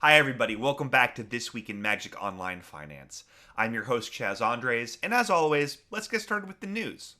Hi everybody, welcome back to This Week in Magic Online Finance. I'm your host Chaz Andres, and as always, let's get started with the news.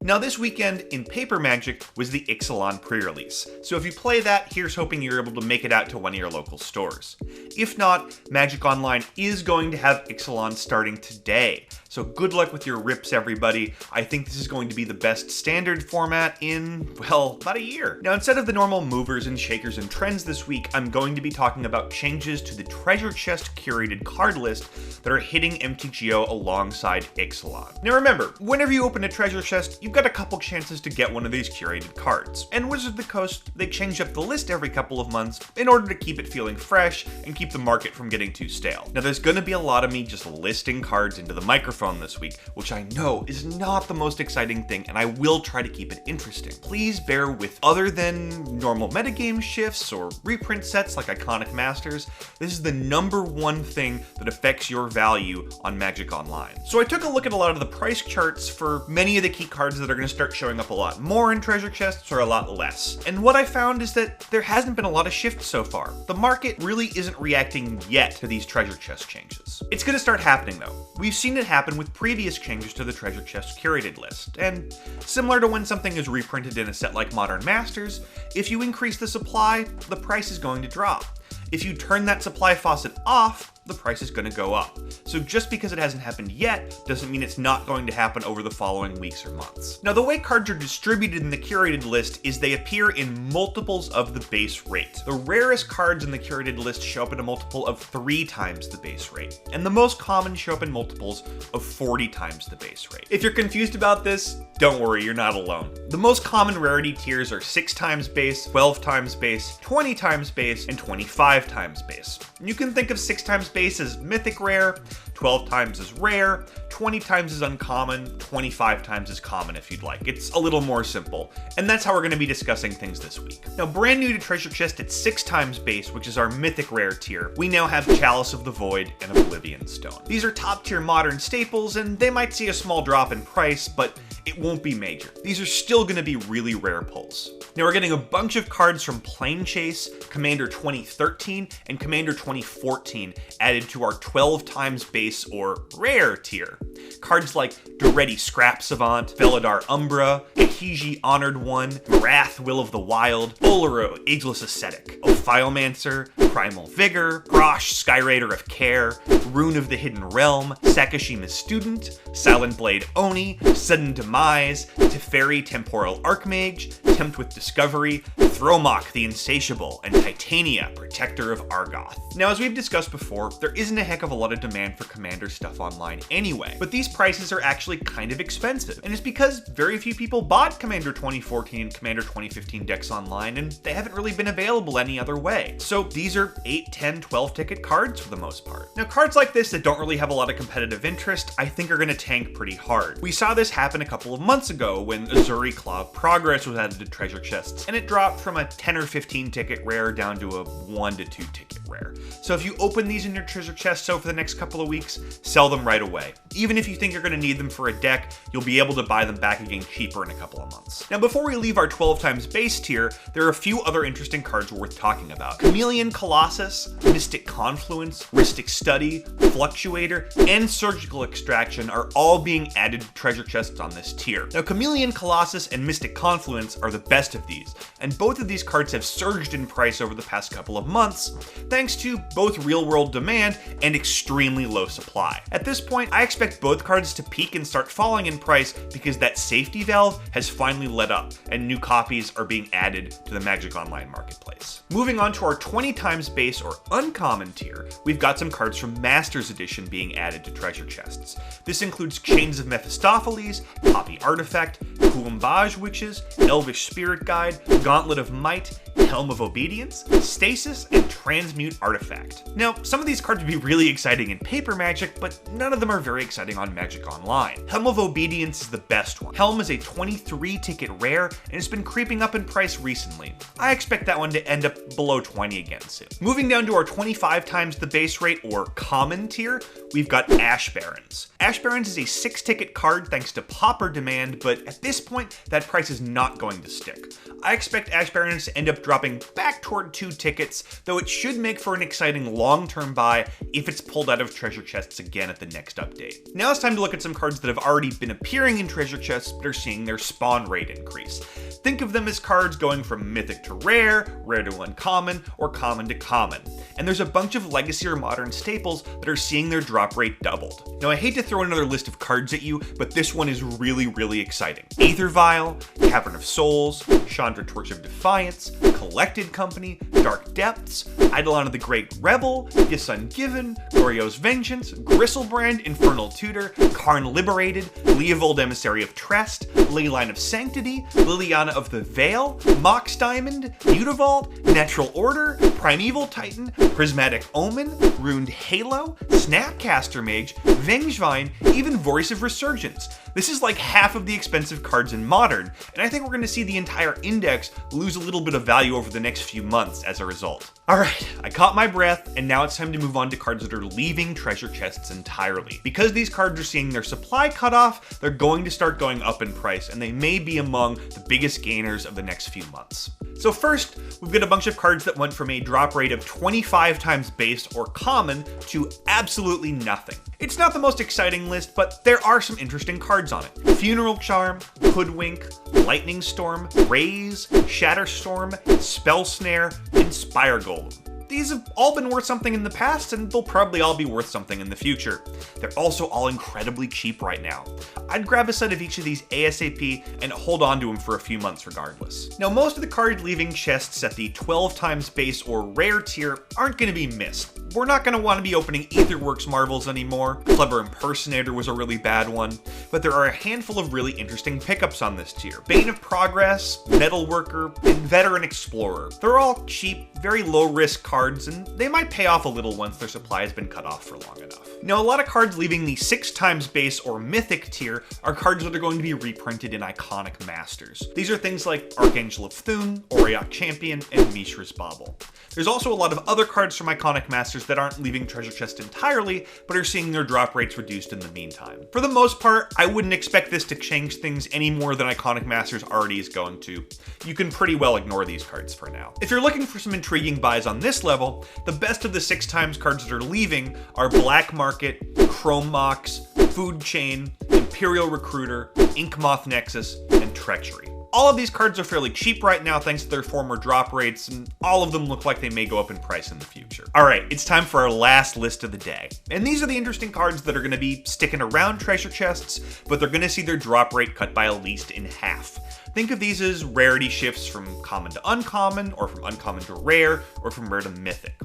Now this weekend in Paper Magic was the Ixalan pre-release, so if you play that, here's hoping you're able to make it out to one of your local stores. If not, Magic Online is going to have Ixalan starting today, so good luck with your rips everybody. I think this is going to be the best standard format in, well, about a year. Now instead of the normal movers and shakers and trends this week, I'm going to be talking about changes to the treasure chest curated card list that are hitting MTGO alongside Ixalan. Now remember, whenever you open a treasure chest, you've got a couple chances to get one of these curated cards. And Wizards of the Coast, they change up the list every couple of months in order to keep it feeling fresh and keep the market from getting too stale. Now there's gonna be a lot of me just listing cards into the microphone this week, which I know is not the most exciting thing, and I will try to keep it interesting. Please bear with other than normal metagame shifts or reprint sets like Iconic Masters. This is the number one thing that affects your value on Magic Online. So I took a look at a lot of the price charts for many of the key cards that are going to start showing up a lot more in treasure chests or a lot less. And what I found is that there hasn't been a lot of shift so far. The market really isn't reacting yet to these treasure chest changes. It's going to start happening though. We've seen it happen with previous changes to the treasure chest curated list. And similar to when something is reprinted in a set like Modern Masters, if you increase the supply, the price is going to drop. If you turn that supply faucet off, the price is going to go up. So just because it hasn't happened yet doesn't mean it's not going to happen over the following weeks or months. Now the way cards are distributed in the curated list is they appear in multiples of the base rate. The rarest cards in the curated list show up in a multiple of 3 times the base rate, and the most common show up in multiples of 40 times the base rate. If you're confused about this, don't worry, you're not alone. The most common rarity tiers are 6 times base, 12 times base, 20 times base, and 25 times base. You can think of 6 times base as mythic rare, 12 times as rare, 20 times as uncommon, 25 times as common if you'd like. It's a little more simple, and that's how we're going to be discussing things this week. Now brand new to Treasure Chest at 6 times base, which is our mythic rare tier, we now have Chalice of the Void and Oblivion Stone. These are top tier modern staples, and they might see a small drop in price, but it won't be major. These are still going to be really rare pulls. Now we're getting a bunch of cards from Plane Chase, Commander 2013, and Commander 2014 added to our 12 times base or rare tier. Cards like Duretti Scrap Savant, Veladar Umbra, Akiji Honored One, Marath Will of the Wild, Oloro Ageless Ascetic, Ophiomancer, Primal Vigor, Grosh Skyraider of Care, Rune of the Hidden Realm, Sakashima's Student, Silent Blade Oni, Sudden Demise, Teferi Temporal Archmage, Tempt with Discovery, Thromach the Insatiable, and Titania, Protector of Argoth. Now as we've discussed before, there isn't a heck of a lot of demand for Commander stuff online anyway, but these prices are actually kind of expensive, and it's because very few people bought Commander 2014 and Commander 2015 decks online, and they haven't really been available any other way. So these are 8, 10, 12 ticket cards for the most part. Now cards like this that don't really have a lot of competitive interest, I think are going to tank pretty hard. We saw this happen a couple of months ago when Azuri Claw of Progress was added to treasure chests, and it dropped from a 10 or 15 ticket rare down to a 1 to 2 ticket rare. So if you open these in your treasure chests over the next couple of weeks, sell them right away. Even if you think you're going to need them for a deck, you'll be able to buy them back again cheaper in a couple of months. Now before we leave our 12 times base tier, there are a few other interesting cards worth talking about. Chameleon Colossus, Mystic Confluence, Rhystic Study, Fluctuator, and Surgical Extraction are all being added to treasure chests on this tier. Now Chameleon Colossus and Mystic Confluence are the best of these, and both of these cards have surged in price over the past couple of months, thanks to both real-world demand and extremely low supply. At this point, I expect both cards to peak and start falling in price because that safety valve has finally let up, and new copies are being added to the Magic Online marketplace. Moving on to our 20 times base or uncommon tier, we've got some cards from Masters Edition being added to treasure chests. This includes Chains of Mephistopheles, Poppy Artifact, Kuumbaj Witches, Elvish Spirit Guide, Gauntlet of Might, Helm of Obedience, Stasis, and Transmute Artifact. Now, some of these cards would be really exciting in Paper Magic, but none of them are very exciting on Magic Online. Helm of Obedience is the best one. Helm is a 23 ticket rare, and it's been creeping up in price recently. I expect that one to end up below 20 again soon. Moving down to our 25 times the base rate or common tier, we've got Ash Barrens. Ash Barrens is a 6 ticket card thanks to Pauper demand, but at this point, that price is not going to stick. I expect Ash Barrens to end up dropping back toward 2 tickets, though it should make for an exciting long-term buy if it's pulled out of treasure chests again at the next update. Now it's time to look at some cards that have already been appearing in treasure chests but are seeing their spawn rate increase. Think of them as cards going from mythic to rare, rare to uncommon, or common to common. And there's a bunch of legacy or modern staples that are seeing their drop rate doubled. Now I hate to throw another list of cards at you, but this one is really exciting. Aether Vial, Cavern of Souls, Chandra Torch of Defiance, Collected Company, Dark Depths, Eidolon of the Great Rebel, Gifts Ungiven, Glorious Vengeance, Gristlebrand, Infernal Tutor, Karn Liberated, Leovold Emissary of Trest, Leyline of Sanctity, Liliana of the Veil, Mox Diamond, Mutavault, Natural Order, Primeval Titan, Prismatic Omen, Runed Halo, Snapcaster Mage, Vengevine, even Voice of Resurgence. This is like half of the expensive cards in Modern, and I think we're going to see the entire index lose a little bit of value over the next few months as a result. Alright, I caught my breath, and now it's time to move on to cards that are leaving treasure chests entirely. Because these cards are seeing their supply cut off, they're going to start going up in price, and they may be among the biggest gainers of the next few months. So first, we've got a bunch of cards that went from a drop rate of 25 times base or common to absolutely nothing. It's not the most exciting list, but there are some interesting cards on it. Funeral Charm, Hoodwink, Lightning Storm, Raise, Shatterstorm, Spell Snare, and Spire Golem. These have all been worth something in the past, and they'll probably all be worth something in the future. They're also all incredibly cheap right now. I'd grab a set of each of these ASAP and hold on to them for a few months regardless. Now, most of the cards leaving chests at the 12 times base or rare tier aren't going to be missed. We're not going to want to be opening Aetherworks Marvels anymore. Clever Impersonator was a really bad one, but there are a handful of really interesting pickups on this tier. Bane of Progress, Metalworker, and Veteran Explorer. They're all cheap, very low-risk cards, and they might pay off a little once their supply has been cut off for long enough. Now, a lot of cards leaving the 6 times base or Mythic tier are cards that are going to be reprinted in Iconic Masters. These are things like Archangel of Thune, Auriok Champion, and Mishra's Bauble. There's also a lot of other cards from Iconic Masters that aren't leaving treasure chest entirely, but are seeing their drop rates reduced in the meantime. For the most part, I wouldn't expect this to change things any more than Iconic Masters already is going to. You can pretty well ignore these cards for now. If you're looking for some intriguing buys on this level, the best of the 6 times cards that are leaving are Black Market, Chrome Mox, Food Chain, Imperial Recruiter, Inkmoth Nexus, and Treachery. All of these cards are fairly cheap right now thanks to their former drop rates, and all of them look like they may go up in price in the future. Alright, it's time for our last list of the day. And these are the interesting cards that are going to be sticking around treasure chests, but they're going to see their drop rate cut by at least in half. Think of these as rarity shifts from common to uncommon, or from uncommon to rare, or from rare to mythic.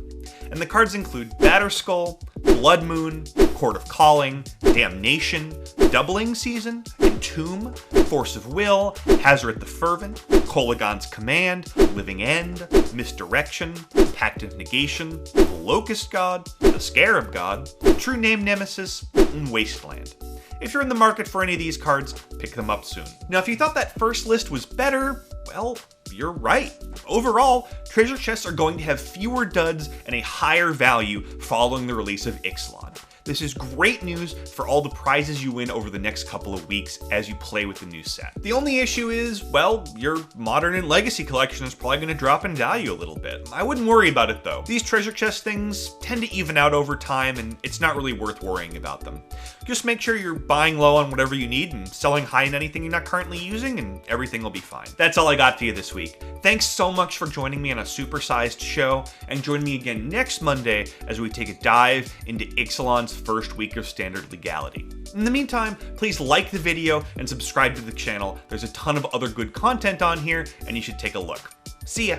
And the cards include Batterskull, Blood Moon, Court of Calling, Damnation, Doubling Season, Entomb, Force of Will, Hazard the Fervent, Kolaghan's Command, Living End, Misdirection, Pact of Negation, the Locust God, the Scarab God, True Name Nemesis, and Wasteland. If you're in the market for any of these cards, pick them up soon. Now, if you thought that first list was better, well, you're right. Overall, treasure chests are going to have fewer duds and a higher value following the release of Ixalan. This is great news for all the prizes you win over the next couple of weeks as you play with the new set. The only issue is, well, your Modern and Legacy collection is probably going to drop in value a little bit. I wouldn't worry about it though. These treasure chest things tend to even out over time, and it's not really worth worrying about them. Just make sure you're buying low on whatever you need and selling high in anything you're not currently using, and everything will be fine. That's all I got for you this week. Thanks so much for joining me on a supersized show, and join me again next Monday as we take a dive into Ixalan's first week of standard legality. In the meantime, please like the video and subscribe to the channel. There's a ton of other good content on here, and you should take a look. See ya!